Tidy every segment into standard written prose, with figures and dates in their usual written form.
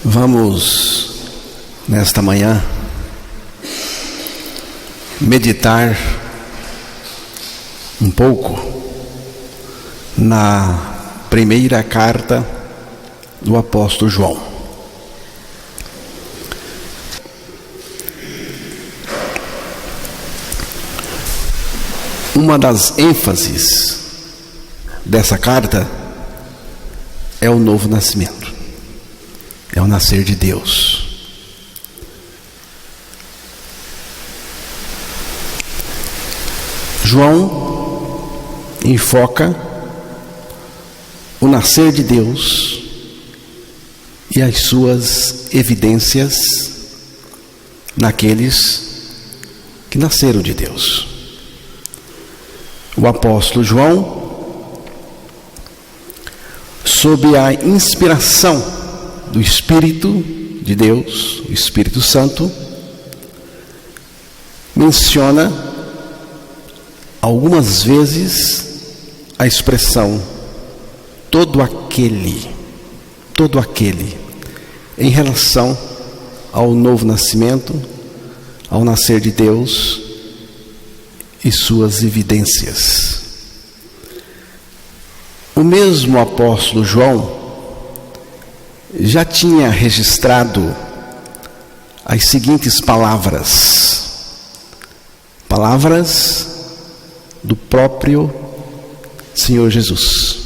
Vamos, nesta manhã, meditar um pouco na primeira carta do apóstolo João. Uma das ênfases dessa carta é o novo nascimento. É o nascer de Deus. João enfoca o nascer de Deus e as suas evidências naqueles que nasceram de Deus. O apóstolo João, sob a inspiração do Espírito de Deus, o Espírito Santo, menciona algumas vezes a expressão todo aquele, em relação ao novo nascimento, ao nascer de Deus e suas evidências. O mesmo apóstolo João já tinha registrado as seguintes palavras do próprio Senhor Jesus.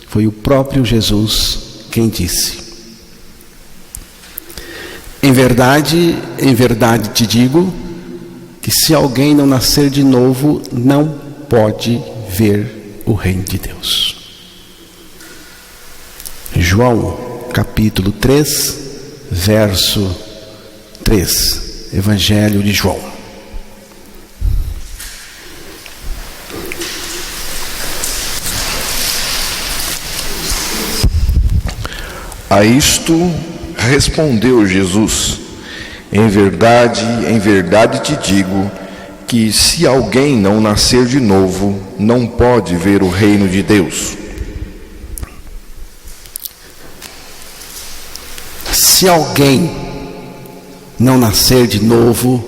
Foi o próprio Jesus quem disse: em verdade te digo que se alguém não nascer de novo, não pode ver o reino de Deus. João capítulo 3, verso 3, Evangelho de João. A isto respondeu Jesus: em verdade te digo que se alguém não nascer de novo, não pode ver o reino de Deus. Se alguém não nascer de novo,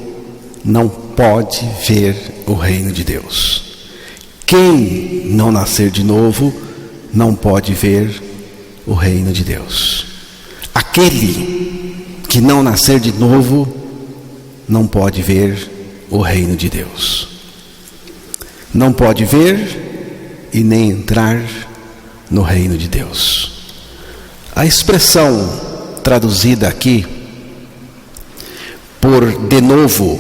não pode ver o reino de Deus. Quem não nascer de novo, não pode ver o reino de Deus. Aquele que não nascer de novo, não pode ver o reino de Deus. Não pode ver e nem entrar no reino de Deus. A expressão traduzida aqui por de novo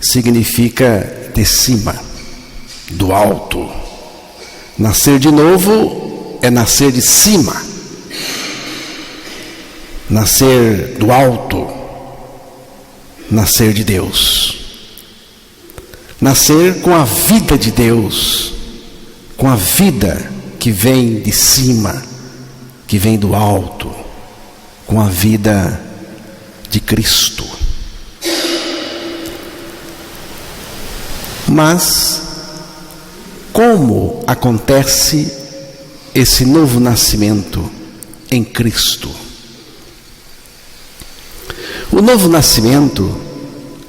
significa de cima, do alto. Nascer de novo é nascer de cima, nascer do alto, nascer de Deus, nascer com a vida de Deus, com a vida que vem de cima, que vem do alto, com a vida de Cristo. Mas como acontece esse novo nascimento em Cristo? O novo nascimento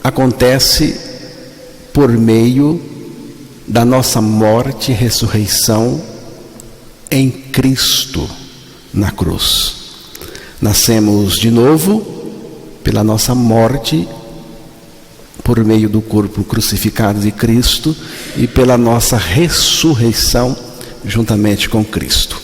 acontece por meio da nossa morte e ressurreição em Cristo na cruz. Nascemos de novo pela nossa morte, por meio do corpo crucificado de Cristo, e pela nossa ressurreição juntamente com Cristo.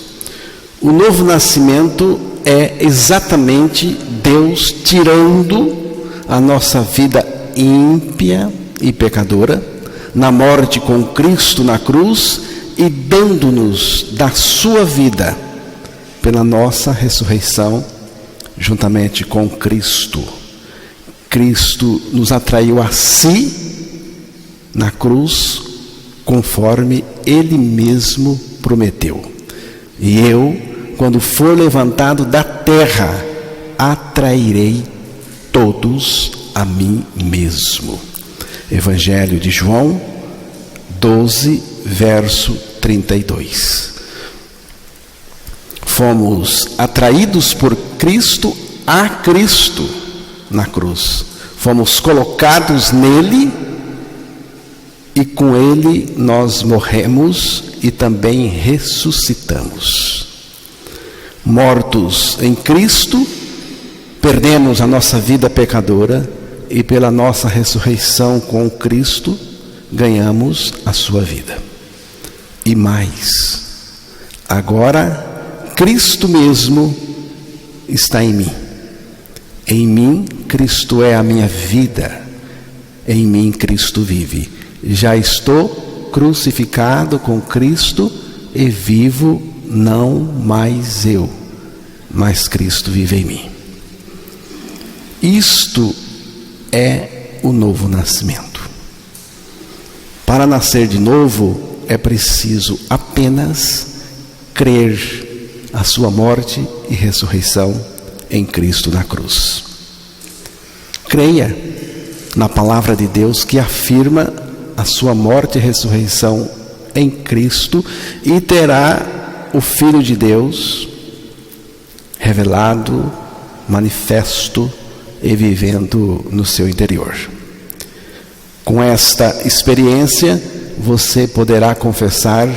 O novo nascimento é exatamente Deus tirando a nossa vida ímpia e pecadora, na morte com Cristo na cruz, e dando-nos da sua vida pela nossa ressurreição juntamente com Cristo. Cristo nos atraiu a si na cruz, conforme Ele mesmo prometeu. E eu, quando for levantado da terra, atrairei todos a mim mesmo. Evangelho de João 12, verso 32. Fomos atraídos por Cristo a Cristo na cruz. Fomos colocados nele e com ele nós morremos e também ressuscitamos. Mortos em Cristo, perdemos a nossa vida pecadora e pela nossa ressurreição com Cristo, ganhamos a sua vida. E mais, agora Cristo mesmo está em mim. Em mim, Cristo é a minha vida. Em mim, Cristo vive. Já estou crucificado com Cristo e vivo não mais eu, mas Cristo vive em mim. Isto é o novo nascimento. Para nascer de novo, é preciso apenas crer a sua morte e ressurreição em Cristo na cruz. Creia na palavra de Deus que afirma a sua morte e ressurreição em Cristo e terá o Filho de Deus revelado, manifesto e vivendo no seu interior. Com esta experiência, você poderá confessar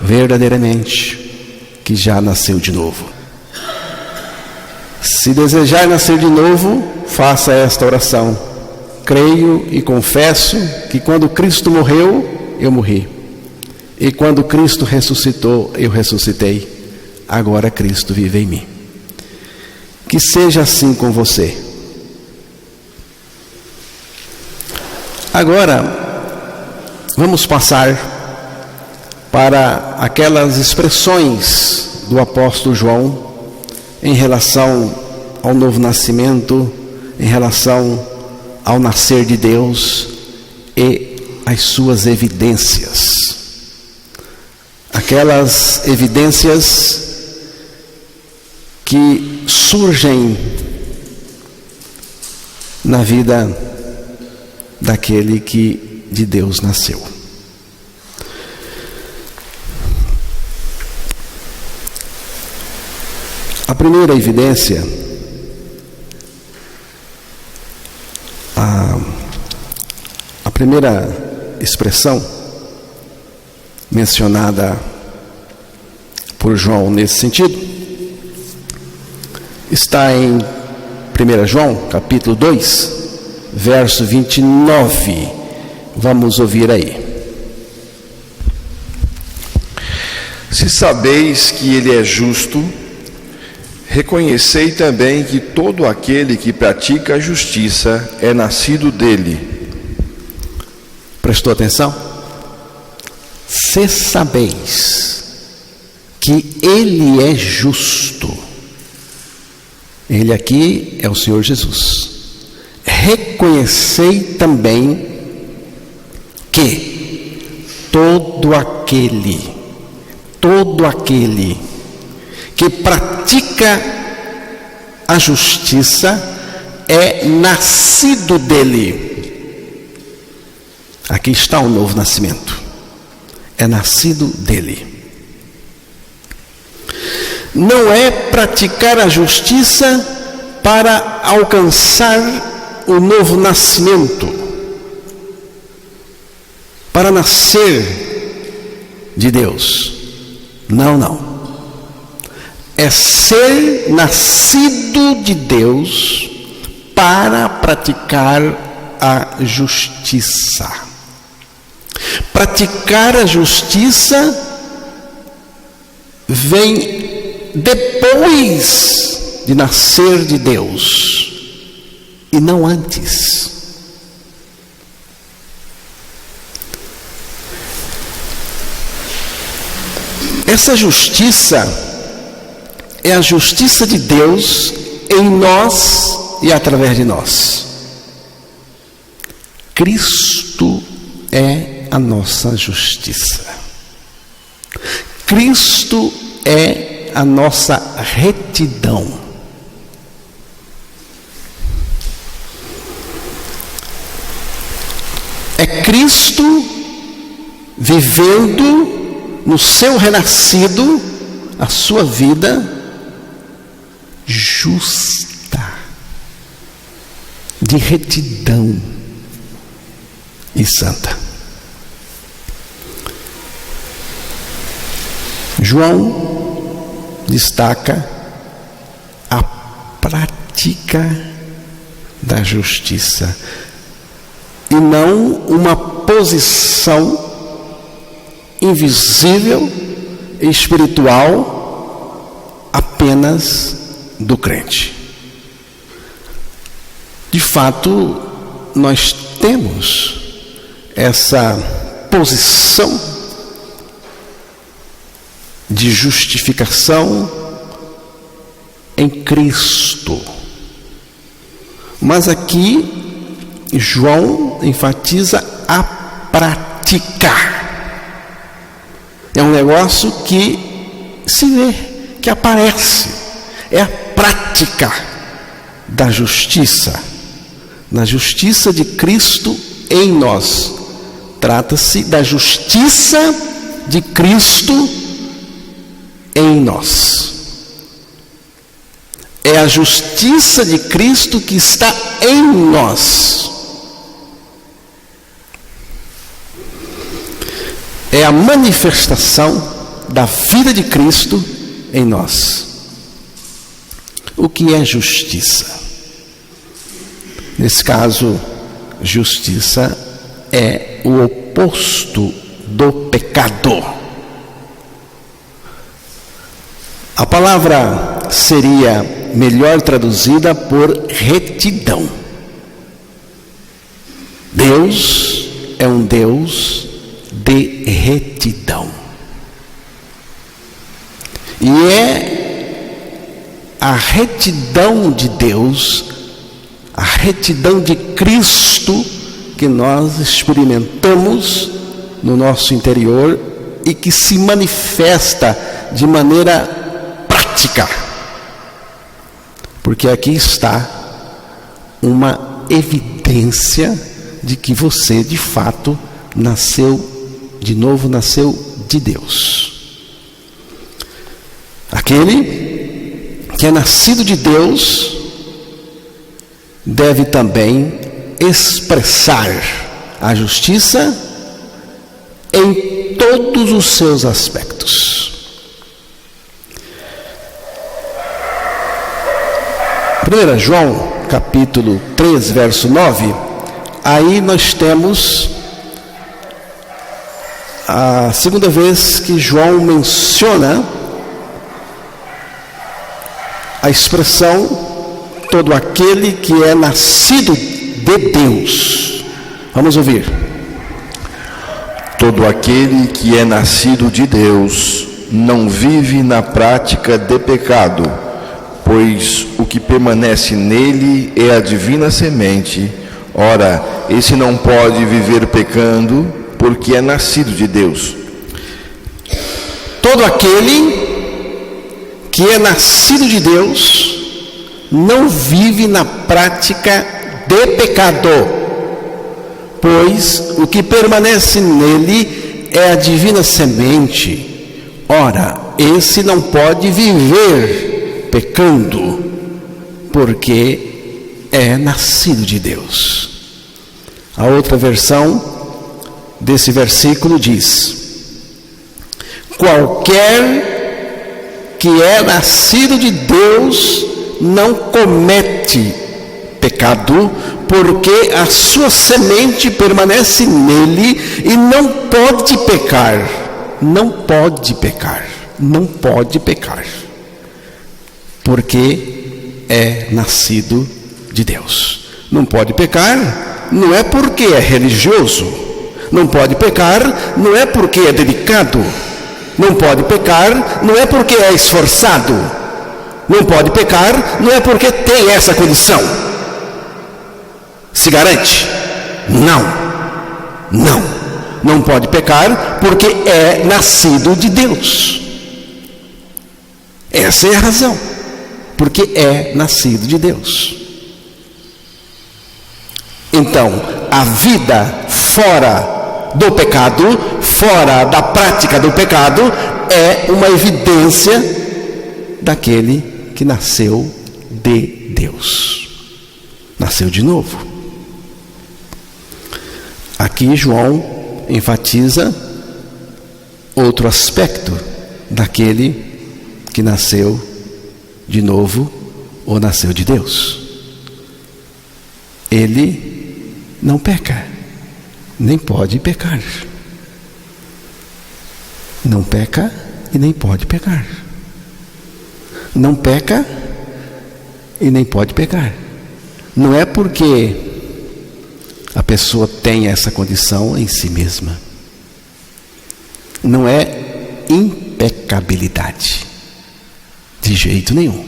verdadeiramente que já nasceu de novo. Se desejar nascer de novo, faça esta oração: creio e confesso que quando Cristo morreu, eu morri, e quando Cristo ressuscitou, eu ressuscitei. Agora Cristo vive em mim. Que seja assim com você. Agora, vamos passar para aquelas expressões do apóstolo João em relação ao novo nascimento, em relação ao nascer de Deus e as suas evidências. Aquelas evidências que surgem na vida daquele que de Deus nasceu. A primeira evidência, a primeira expressão mencionada por João nesse sentido está em 1 João, capítulo 2, verso 29. Vamos ouvir aí. Se sabeis que ele é justo, reconhecei também que todo aquele que pratica a justiça é nascido dele. Prestou atenção? Se sabeis que ele é justo, ele aqui é o Senhor Jesus. Reconhecei também que todo aquele que pratica a justiça é nascido dele. Aqui está o novo nascimento. É nascido dele. Não é praticar a justiça para alcançar o novo nascimento, para nascer de Deus. Não. É ser nascido de Deus para praticar a justiça. Praticar a justiça vem depois de nascer de Deus e não antes. Essa justiça é a justiça de Deus em nós e através de nós. Cristo é a nossa justiça. Cristo é a nossa retidão. É Cristo vivendo no seu renascido, a sua vida, justa, de retidão e santa. João destaca a prática da justiça e não uma posição invisível e espiritual apenas do crente. De fato, nós temos essa posição de justificação em Cristo. Mas aqui João enfatiza a prática. É um negócio que se vê, que aparece. É a prática da justiça, na justiça de Cristo em nós. Trata-se da justiça de Cristo em nós. É a justiça de Cristo que está em nós. É a manifestação da vida de Cristo em nós. O que é justiça? Nesse caso, justiça é o oposto do pecado. A palavra seria melhor traduzida por retidão. Deus é um Deus de retidão. E é a retidão de Deus, a retidão de Cristo que nós experimentamos no nosso interior e que se manifesta de maneira prática. Porque aqui está uma evidência de que você de fato nasceu de novo, nasceu de Deus. Aquele que é nascido de Deus deve também expressar a justiça em todos os seus aspectos. 1 João, capítulo 3, verso 9, aí nós temos a segunda vez que João menciona a expressão todo aquele que é nascido de Deus. Vamos ouvir. Todo aquele que é nascido de Deus não vive na prática de pecado, pois o que permanece nele é a divina semente. Ora, esse não pode viver pecando, porque é nascido de Deus. Todo aquele que é nascido de Deus não vive na prática de pecado, pois o que permanece nele é a divina semente. Ora, esse não pode viver pecando, porque é nascido de Deus. A outra versão desse versículo diz: qualquer que é nascido de Deus não comete pecado, porque a sua semente permanece nele e não pode pecar. Não pode pecar. Não pode pecar. Porque é nascido de Deus. Não pode pecar, não é porque é religioso. Não pode pecar, não é porque é dedicado. Não pode pecar, não é porque é esforçado. Não pode pecar, não é porque tem essa condição. Se garante? Não pode pecar porque é nascido de Deus. Essa é a razão. Porque é nascido de Deus. Então, a vida fora do pecado, fora da prática do pecado, é uma evidência daquele que nasceu de Deus. Nasceu de novo. Aqui João enfatiza outro aspecto daquele que nasceu de novo ou nasceu de Deus. Ele não peca, nem pode pecar. Não peca e nem pode pecar. Não peca e nem pode pecar. Não é porque a pessoa tem essa condição em si mesma. Não é impecabilidade, de jeito nenhum.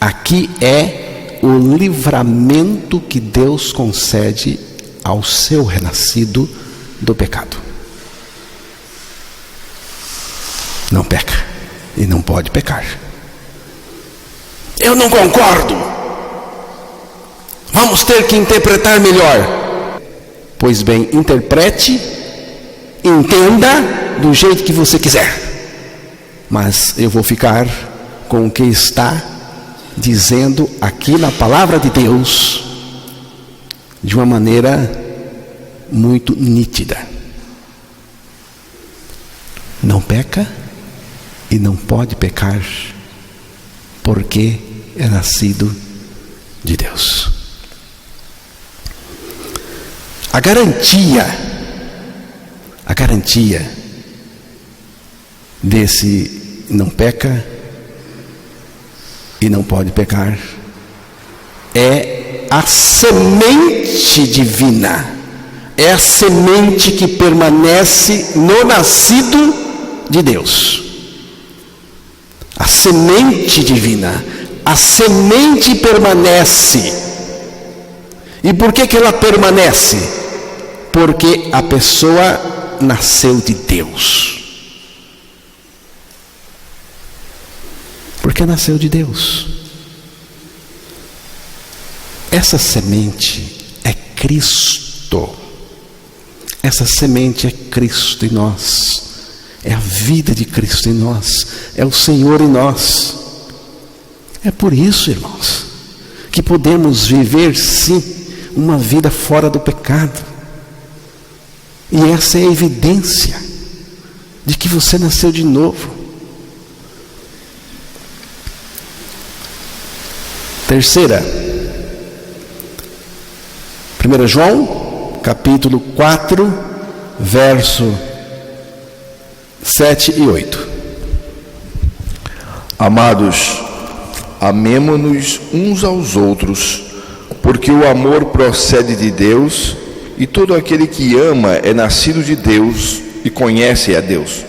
Aqui é o livramento que Deus concede ao seu renascido do pecado. Não peca e não pode pecar. Eu não concordo. Vamos ter que interpretar melhor. Pois bem, interprete, entenda do jeito que você quiser. Mas eu vou ficar com o que está dizendo aqui na palavra de Deus de uma maneira muito nítida. Não peca e não pode pecar porque é nascido de Deus. A garantia desse não peca e não pode pecar é a semente divina, é a semente que permanece no nascido de Deus. A semente divina, a semente permanece. E por que ela permanece? Porque a pessoa nasceu de Deus. Porque nasceu de Deus. Essa semente é Cristo. Essa semente é Cristo em nós. É a vida de Cristo em nós. É o Senhor em nós. É por isso, irmãos, que podemos viver, sim, uma vida fora do pecado. E essa é a evidência de que você nasceu de novo. Terceira, 1 João, capítulo 4, verso 7 e 8. Amados, amemo-nos uns aos outros, porque o amor procede de Deus, e todo aquele que ama é nascido de Deus e conhece a Deus.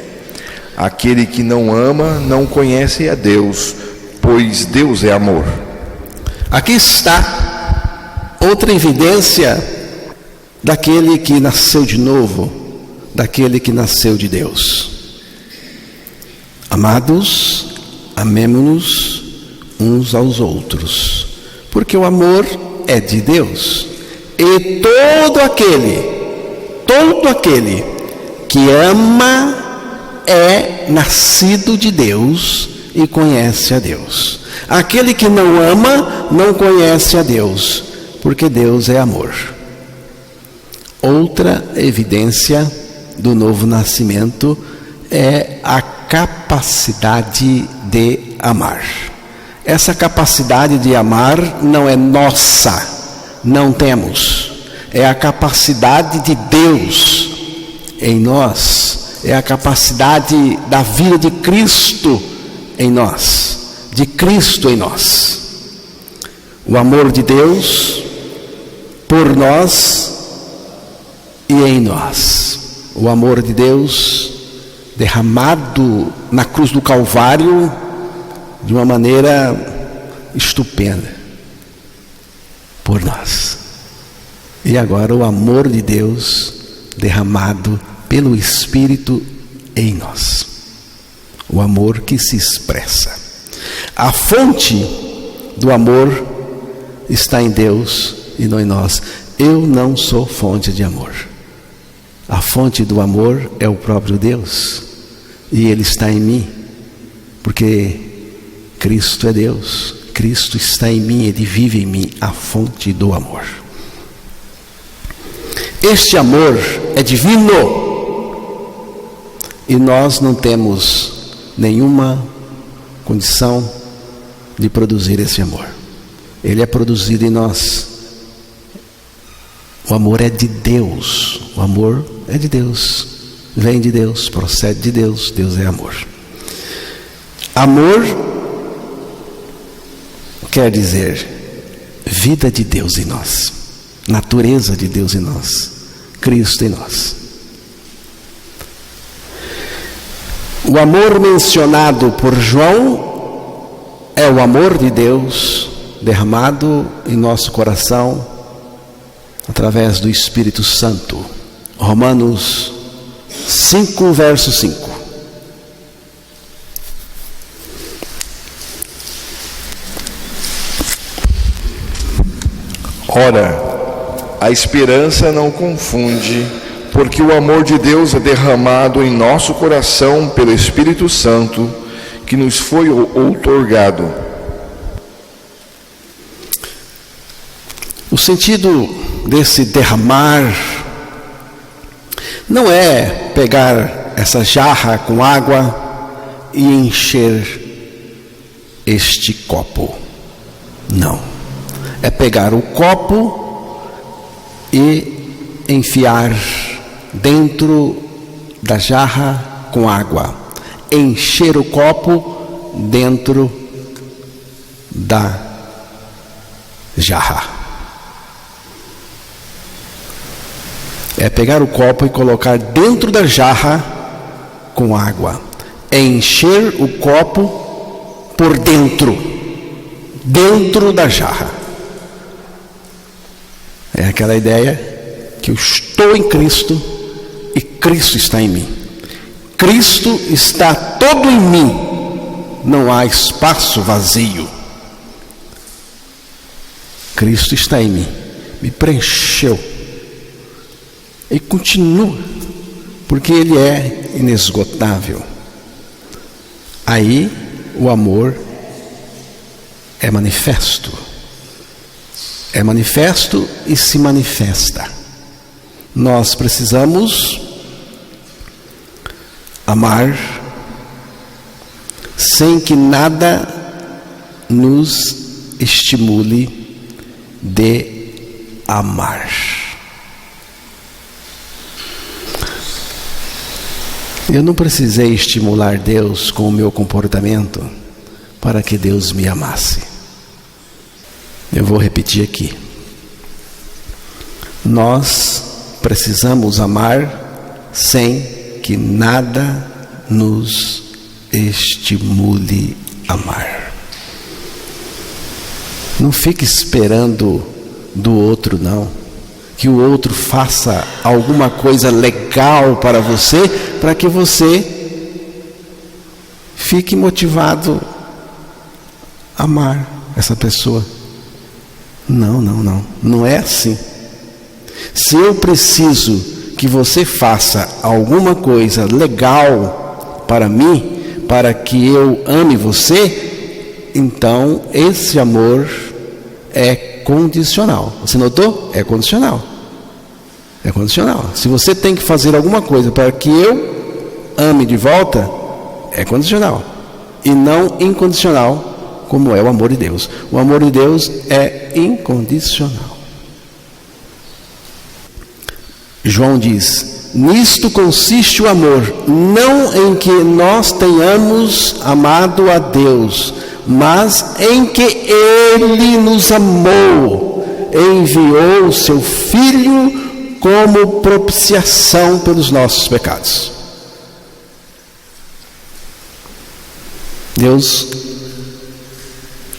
Aquele que não ama não conhece a Deus, pois Deus é amor. Aqui está outra evidência daquele que nasceu de novo, daquele que nasceu de Deus. Amados, amemo-nos uns aos outros, porque o amor é de Deus. E todo aquele que ama é nascido de Deus e conhece a Deus. Aquele que não ama não conhece a Deus, porque Deus é amor. Outra evidência do novo nascimento é a capacidade de amar. Essa capacidade de amar não é nossa, não temos. É a capacidade de Deus em nós. É a capacidade da vida de Cristo em nós. De Cristo em nós. O amor de Deus por nós e em nós. O amor de Deus derramado na cruz do Calvário de uma maneira estupenda por nós. E agora o amor de Deus derramado pelo Espírito em nós. O amor que se expressa. A fonte do amor está em Deus e não em nós. Eu não sou fonte de amor. A fonte do amor é o próprio Deus. E Ele está em mim. Porque Cristo é Deus. Cristo está em mim, Ele vive em mim, a fonte do amor. Este amor é divino e nós não temos nenhuma condição de produzir esse amor. Ele é produzido em nós. O amor é de Deus. O amor é de Deus. Vem de Deus, procede de Deus. Deus é amor. Amor quer dizer vida de Deus em nós, natureza de Deus em nós, Cristo em nós. O amor mencionado por João é o amor de Deus derramado em nosso coração através do Espírito Santo. Romanos 5, verso 5. Ora, a esperança não confunde, porque o amor de Deus é derramado em nosso coração pelo Espírito Santo, que nos foi outorgado. O sentido desse derramar não é pegar essa jarra com água e encher este copo. Não. É pegar o copo e enfiar dentro da jarra com água. Encher o copo dentro da jarra. É pegar o copo e colocar dentro da jarra com água. É encher o copo por dentro da jarra. É aquela ideia que eu estou em Cristo e Cristo está em mim. Cristo está todo em mim. Não há espaço vazio. Cristo está em mim. Me preencheu. E continua, porque Ele é inesgotável. Aí o amor é manifesto. É manifesto e se manifesta. Nós precisamos amar sem que nada nos estimule de amar. Eu não precisei estimular Deus com o meu comportamento para que Deus me amasse. Eu vou repetir aqui. Nós precisamos amar sem que nada nos estimule a amar. Não fique esperando do outro, não. Que o outro faça alguma coisa legal para você, para que você fique motivado a amar essa pessoa. Não é assim. Se eu preciso que você faça alguma coisa legal para mim, para que eu ame você, então esse amor é condicional. Você notou? É condicional. É condicional. Se você tem que fazer alguma coisa para que eu ame de volta, é condicional. E não incondicional, como é o amor de Deus. O amor de Deus é incondicional. João diz: nisto consiste o amor, não em que nós tenhamos amado a Deus, mas em que Ele nos amou, enviou o seu Filho como propiciação pelos nossos pecados.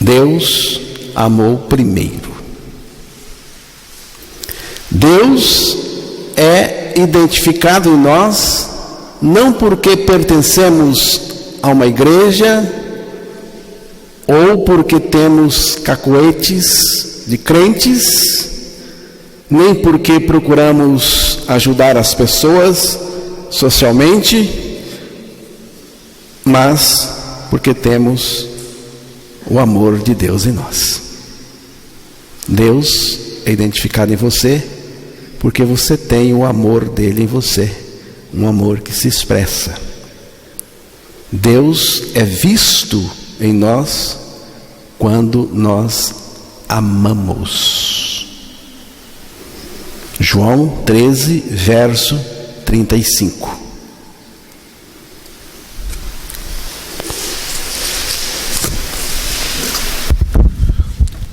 Deus amou primeiro. Deus é identificado em nós não porque pertencemos a uma igreja ou porque temos cacoetes de crentes, nem porque procuramos ajudar as pessoas socialmente, mas porque temos o amor de Deus em nós. Deus é identificado em você porque você tem o amor dele em você, um amor que se expressa. Deus é visto em nós quando nós amamos. João 13, verso 35.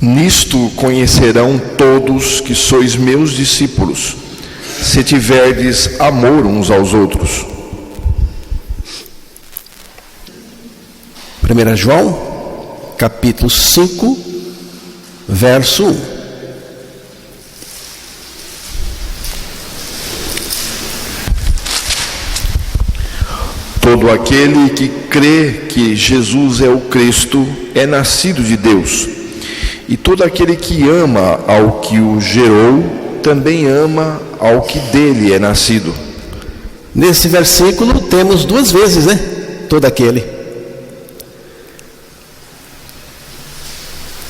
Nisto conhecerão todos que sois meus discípulos, se tiverdes amor uns aos outros. 1 João, capítulo 5, verso 1. Todo aquele que crê que Jesus é o Cristo é nascido de Deus. E todo aquele que ama ao que o gerou, também ama ao que dele é nascido. Nesse versículo temos duas vezes, né? Todo aquele.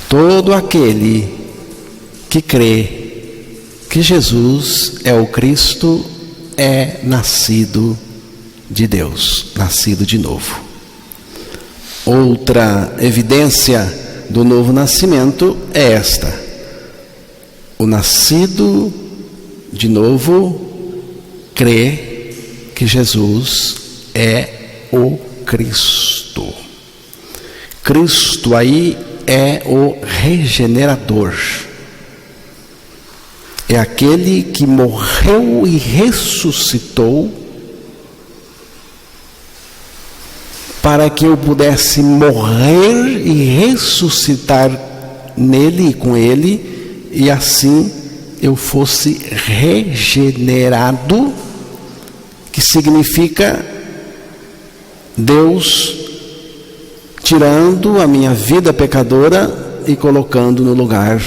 Todo aquele que crê que Jesus é o Cristo é nascido de Deus, nascido de novo. Outra evidência do novo nascimento é esta: o nascido de novo crê que Jesus é o Cristo. Cristo aí é o regenerador, é aquele que morreu e ressuscitou para que eu pudesse morrer e ressuscitar nele e com ele, e assim eu fosse regenerado, que significa Deus tirando a minha vida pecadora e colocando no lugar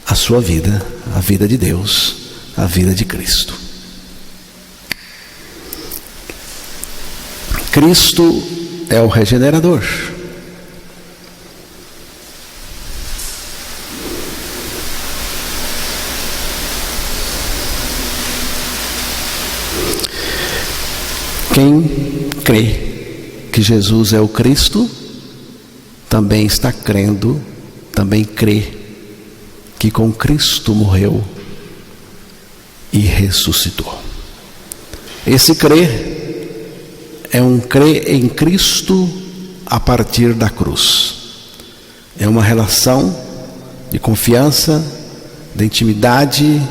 a sua vida, a vida de Deus, a vida de Cristo. Cristo é o regenerador. Quem crê que Jesus é o Cristo, também está crendo, também crê que com Cristo morreu e ressuscitou. Esse crer é um crer em Cristo a partir da cruz. É uma relação de confiança, de intimidade,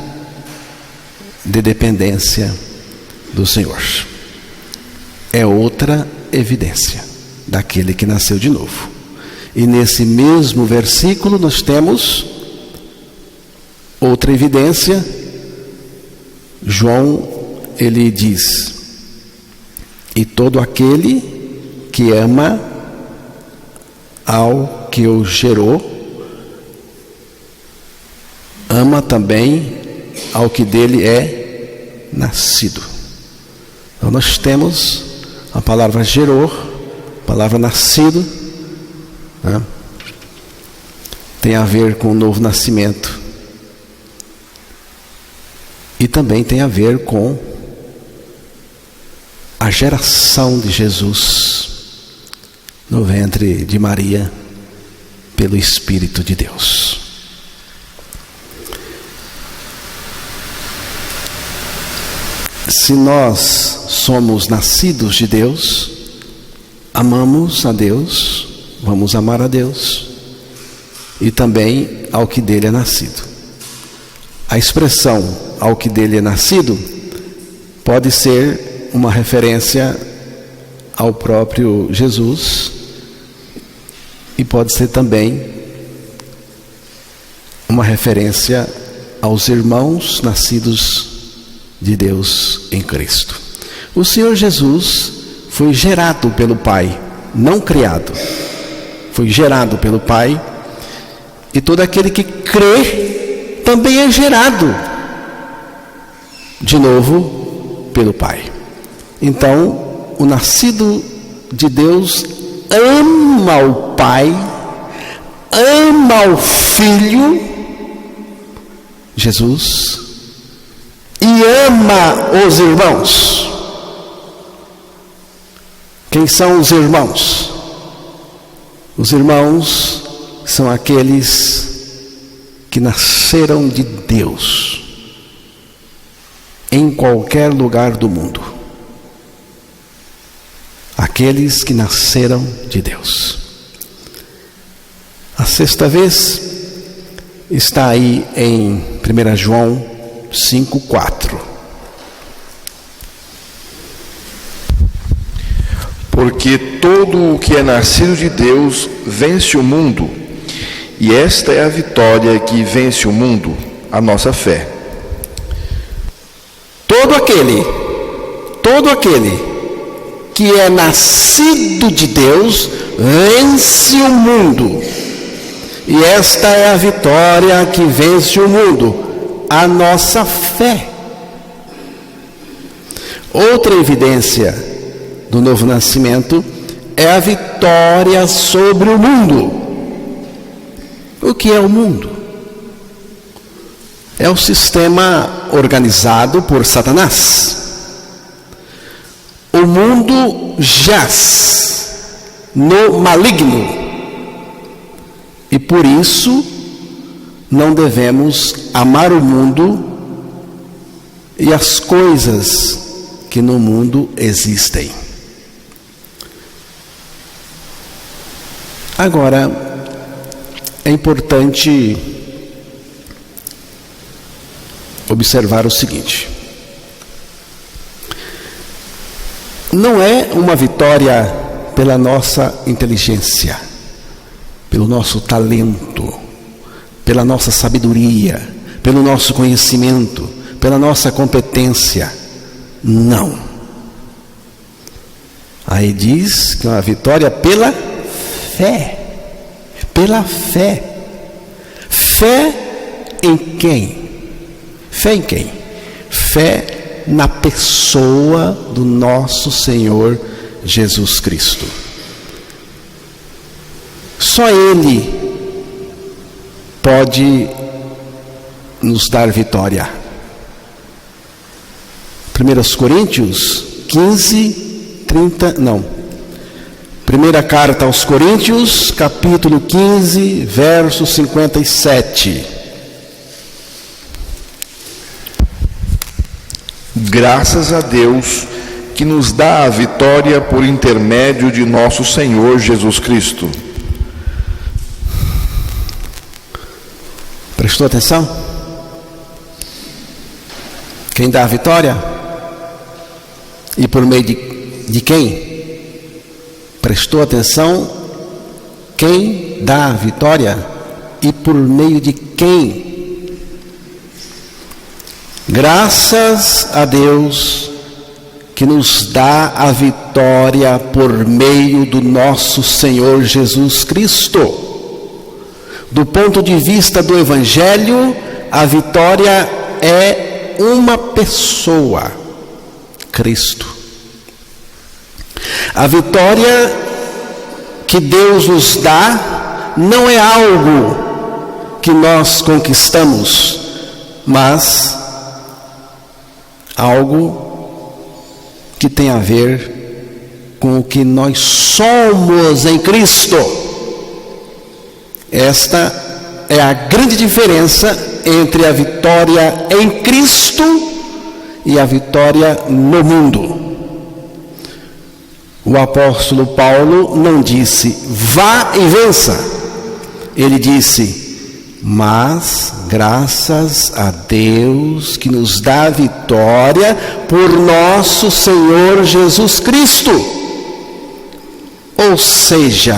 de dependência do Senhor. É outra evidência daquele que nasceu de novo. E nesse mesmo versículo nós temos outra evidência. João, ele diz: e todo aquele que ama ao que o gerou, ama também ao que dele é nascido. Então nós temos a palavra gerou, a palavra nascido, né? Tem a ver com o novo nascimento. E também tem a ver com a geração de Jesus no ventre de Maria pelo Espírito de Deus. Se nós somos nascidos de Deus, amamos a Deus, vamos amar a Deus e também ao que dele é nascido. A expressão ao que dele é nascido pode ser uma referência ao próprio Jesus e pode ser também uma referência aos irmãos nascidos de Deus em Cristo. O Senhor Jesus foi gerado pelo Pai, não criado. Foi gerado pelo Pai, e todo aquele que crê também é gerado de novo pelo Pai. Então, o nascido de Deus ama o Pai, ama o Filho, Jesus, e ama os irmãos. Quem são os irmãos? Os irmãos são aqueles que nasceram de Deus, em qualquer lugar do mundo. Aqueles que nasceram de Deus. A sexta vez está aí em 1 João 5,4. Porque todo o que é nascido de Deus vence o mundo, e esta é a vitória que vence o mundo, a nossa fé. Todo aquele que é nascido de Deus vence o mundo, e esta é a vitória que vence o mundo, a nossa fé. Outra evidência do novo nascimento é a vitória sobre o mundo. O que é o mundo? É o sistema organizado por Satanás. O mundo jaz no maligno, e por isso não devemos amar o mundo e as coisas que no mundo existem. Agora, é importante observar o seguinte: não é uma vitória pela nossa inteligência, pelo nosso talento, pela nossa sabedoria, pelo nosso conhecimento, pela nossa competência. Não. Aí diz que é uma vitória pela fé. Pela fé. Fé em quem? Fé em quem? Fé na pessoa do nosso Senhor Jesus Cristo. Só Ele pode nos dar vitória. 1 Coríntios 15, 30, não. Primeira carta aos Coríntios, capítulo 15, verso 57. Graças a Deus que nos dá a vitória por intermédio de nosso Senhor Jesus Cristo. Prestou atenção? Quem dá a vitória? E por meio de quem? Prestou atenção? Quem dá a vitória? E por meio de quem? Graças a Deus que nos dá a vitória por meio do nosso Senhor Jesus Cristo. Do ponto de vista do Evangelho, a vitória é uma pessoa, Cristo. A vitória que Deus nos dá não é algo que nós conquistamos, mas algo que tem a ver com o que nós somos em Cristo. Esta é a grande diferença entre a vitória em Cristo e a vitória no mundo. O apóstolo Paulo não disse, vá e vença. Ele disse, mas graças a Deus que nos dá a vitória por nosso Senhor Jesus Cristo. Ou seja,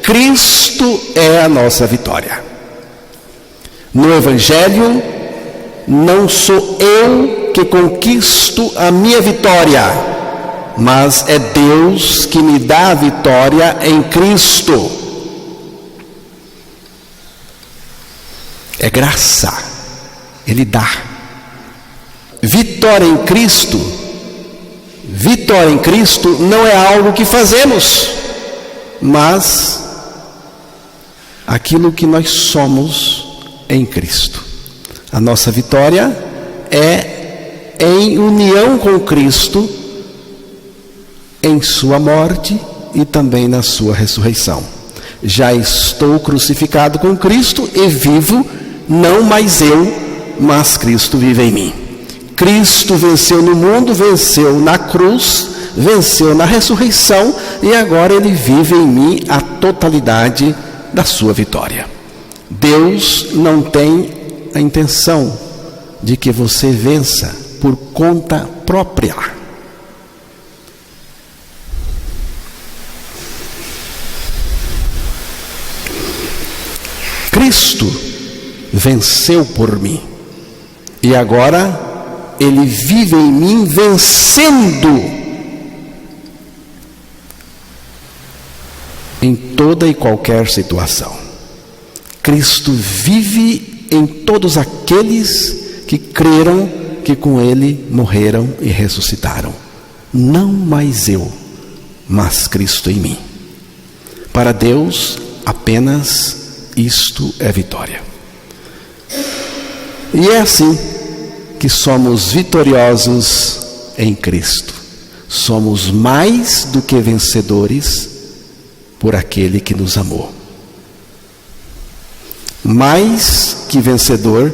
Cristo é a nossa vitória. No Evangelho, não sou eu que conquisto a minha vitória, mas é Deus que me dá a vitória em Cristo. É graça, Ele dá. Vitória em Cristo não é algo que fazemos. mas aquilo que nós somos em Cristo. A nossa vitória é em união com Cristo, em sua morte e também na sua ressurreição. Já estou crucificado com Cristo e vivo, não mais eu, mas Cristo vive em mim. Cristo venceu no mundo, venceu na cruz, venceu na ressurreição, e agora Ele vive em mim a totalidade da sua vitória. Deus não tem a intenção de que você vença por conta própria. Cristo venceu por mim, e agora Ele vive em mim vencendo em toda e qualquer situação. Cristo vive em todos aqueles que creram que com Ele morreram e ressuscitaram. Não mais eu, mas Cristo em mim. Para Deus, apenas isto é vitória. E é assim que somos vitoriosos em Cristo. Somos mais do que vencedores por aquele que nos amou. Mais que vencedor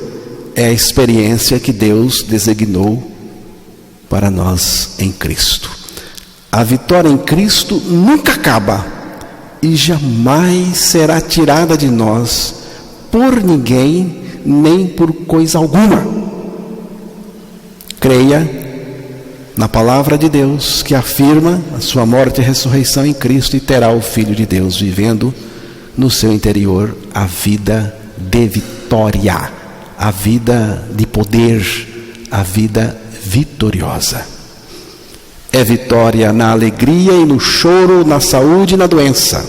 é a experiência que Deus designou para nós em Cristo. A vitória em Cristo nunca acaba e jamais será tirada de nós por ninguém, nem por coisa alguma. Creia na palavra de Deus, que afirma a sua morte e ressurreição em Cristo, e terá o Filho de Deus vivendo no seu interior a vida de vitória, a vida de poder, a vida vitoriosa. É vitória na alegria e no choro, na saúde e na doença,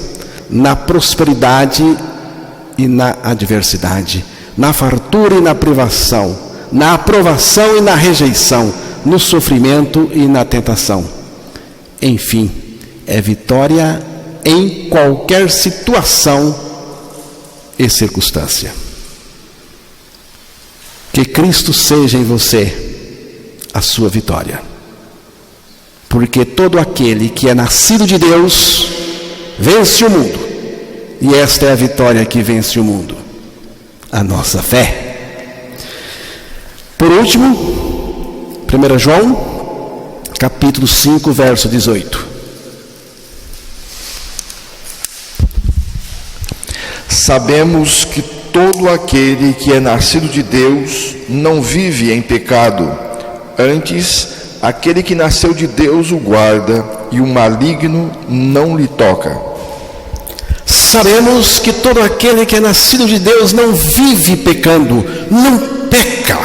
na prosperidade e na adversidade, na fartura e na privação, na aprovação e na rejeição, no sofrimento e na tentação. Enfim, é vitória em qualquer situação e circunstância. Que Cristo seja em você a sua vitória. Porque todo aquele que é nascido de Deus vence o mundo. E esta é a vitória que vence o mundo: a nossa fé. Por último, 1 João, capítulo 5, verso 18. Sabemos que todo aquele que é nascido de Deus não vive em pecado. Antes, aquele que nasceu de Deus o guarda, e o maligno não lhe toca. Sabemos que todo aquele que é nascido de Deus não vive pecando, não peca.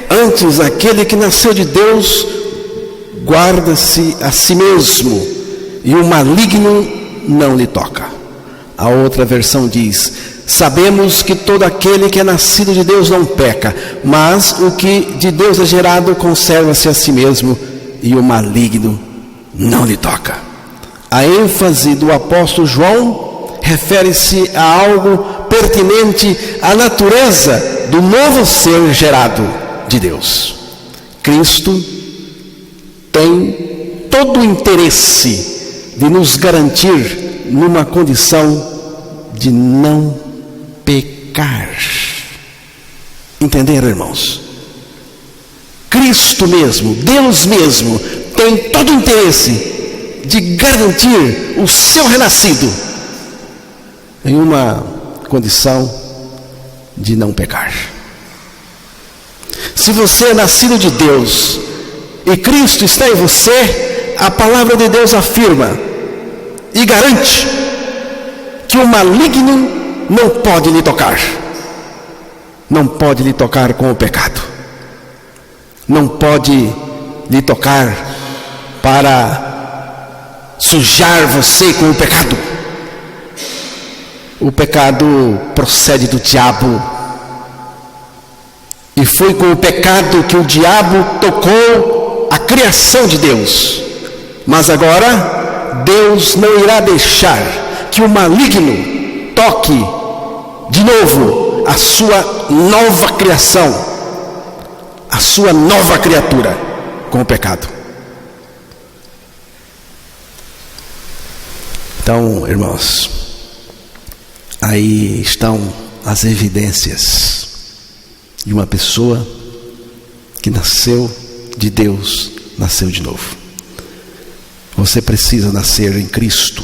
Antes, aquele que nasceu de Deus guarda-se a si mesmo, e o maligno não lhe toca. A outra versão diz: sabemos que todo aquele que é nascido de Deus não peca, mas o que de Deus é gerado conserva-se a si mesmo, e o maligno não lhe toca. A ênfase do apóstolo João refere-se a algo pertinente à natureza do novo ser gerado de Deus. Cristo tem todo o interesse de nos garantir numa condição de não pecar. Entenderam, irmãos? Cristo mesmo, Deus mesmo, tem todo o interesse de garantir o seu renascido em uma condição de não pecar. Se você é nascido de Deus e Cristo está em você, a palavra de Deus afirma e garante que o maligno não pode lhe tocar. Não pode lhe tocar com o pecado. Não pode lhe tocar para sujar você com o pecado. O pecado procede do diabo. E foi com o pecado que o diabo tocou a criação de Deus. Mas agora, Deus não irá deixar que o maligno toque de novo a sua nova criação, a sua nova criatura com o pecado. Então, irmãos, aí estão as evidências de uma pessoa que nasceu de Deus, nasceu de novo. Você precisa nascer em Cristo.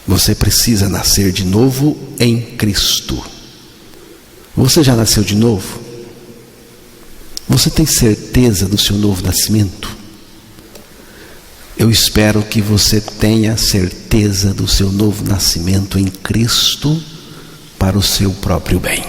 Você precisa nascer de novo em Cristo. Você já nasceu de novo? Você tem certeza do seu novo nascimento? Eu espero que você tenha certeza do seu novo nascimento em Cristo para o seu próprio bem.